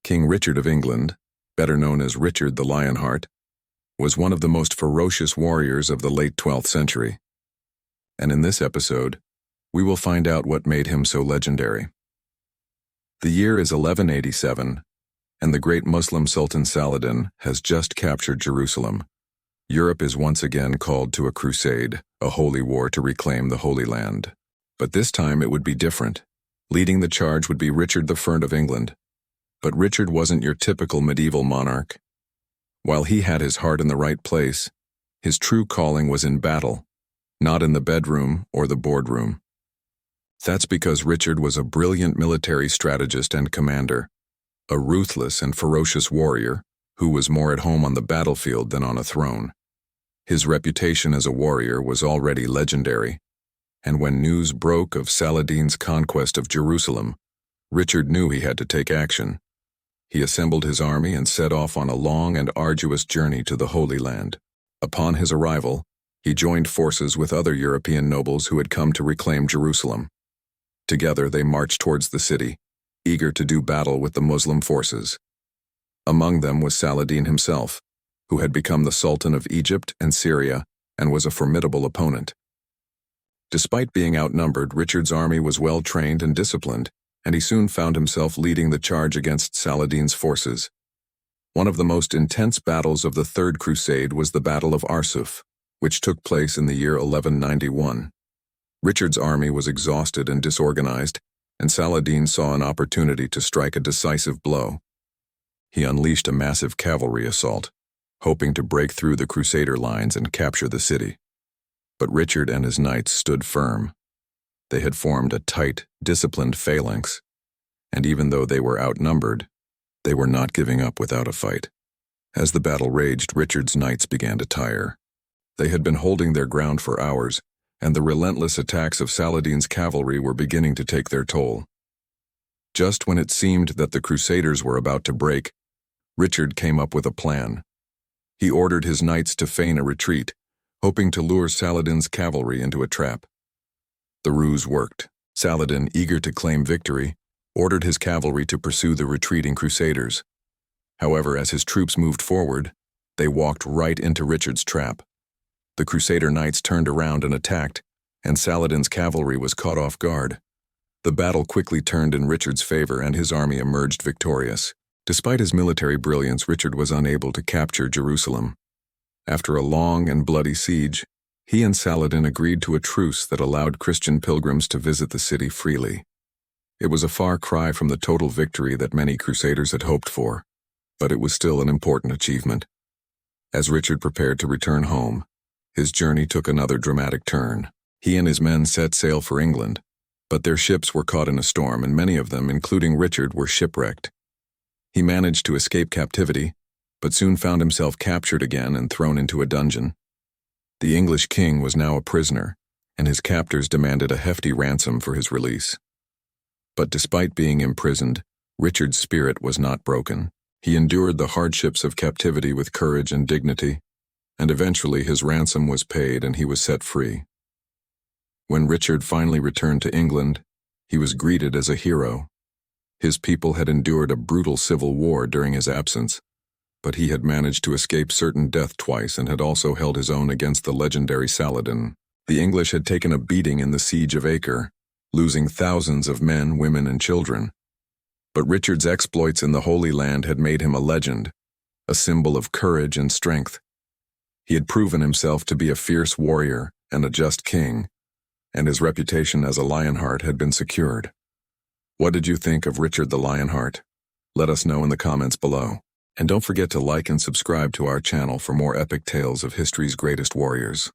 King Richard of England, better known as Richard the Lionheart, was one of the most ferocious warriors of the late 12th century. And in this episode, we will find out what made him so legendary. The year is 1187, and the great Muslim Sultan Saladin has just captured Jerusalem. Europe is once again called to a crusade, a holy war to reclaim the Holy Land. But this time it would be different. Leading the charge would be Richard I of England. But Richard wasn't your typical medieval monarch. While he had his heart in the right place, his true calling was in battle, not in the bedroom or the boardroom. That's because Richard was a brilliant military strategist and commander, a ruthless and ferocious warrior who was more at home on the battlefield than on a throne. His reputation as a warrior was already legendary, and when news broke of Saladin's conquest of Jerusalem, Richard knew he had to take action. He assembled his army and set off on a long and arduous journey to the Holy Land. Upon his arrival, he joined forces with other European nobles who had come to reclaim Jerusalem. Together they marched towards the city, eager to do battle with the Muslim forces. Among them was Saladin himself, who had become the Sultan of Egypt and Syria and was a formidable opponent. Despite being outnumbered, Richard's army was well trained and disciplined, and he soon found himself leading the charge against Saladin's forces. One of the most intense battles of the Third Crusade was the Battle of Arsuf, which took place in the year 1191. Richard's army was exhausted and disorganized, and Saladin saw an opportunity to strike a decisive blow. He unleashed a massive cavalry assault, hoping to break through the Crusader lines and capture the city. But Richard and his knights stood firm. They had formed a tight, disciplined phalanx, and even though they were outnumbered, they were not giving up without a fight. As the battle raged, Richard's knights began to tire. They had been holding their ground for hours, and the relentless attacks of Saladin's cavalry were beginning to take their toll. Just when it seemed that the Crusaders were about to break, Richard came up with a plan. He ordered his knights to feign a retreat, hoping to lure Saladin's cavalry into a trap. The ruse worked. Saladin, eager to claim victory, ordered his cavalry to pursue the retreating Crusaders. However, as his troops moved forward, they walked right into Richard's trap. The Crusader knights turned around and attacked, and Saladin's cavalry was caught off guard. The battle quickly turned in Richard's favor, and his army emerged victorious. Despite his military brilliance, Richard was unable to capture Jerusalem. After a long and bloody siege, he and Saladin agreed to a truce that allowed Christian pilgrims to visit the city freely. It was a far cry from the total victory that many Crusaders had hoped for, but it was still an important achievement. As Richard prepared to return home, his journey took another dramatic turn. He and his men set sail for England, but their ships were caught in a storm, and many of them, including Richard, were shipwrecked. He managed to escape captivity, but soon found himself captured again and thrown into a dungeon. The English king was now a prisoner, and his captors demanded a hefty ransom for his release. But despite being imprisoned, Richard's spirit was not broken. He endured the hardships of captivity with courage and dignity, and eventually his ransom was paid and he was set free. When Richard finally returned to England, he was greeted as a hero. His people had endured a brutal civil war during his absence, but he had managed to escape certain death twice and had also held his own against the legendary Saladin. The English had taken a beating in the Siege of Acre, losing thousands of men, women, and children. But Richard's exploits in the Holy Land had made him a legend, a symbol of courage and strength. He had proven himself to be a fierce warrior and a just king, and his reputation as a Lionheart had been secured. What did you think of Richard the Lionheart? Let us know in the comments below. And don't forget to like and subscribe to our channel for more epic tales of history's greatest warriors.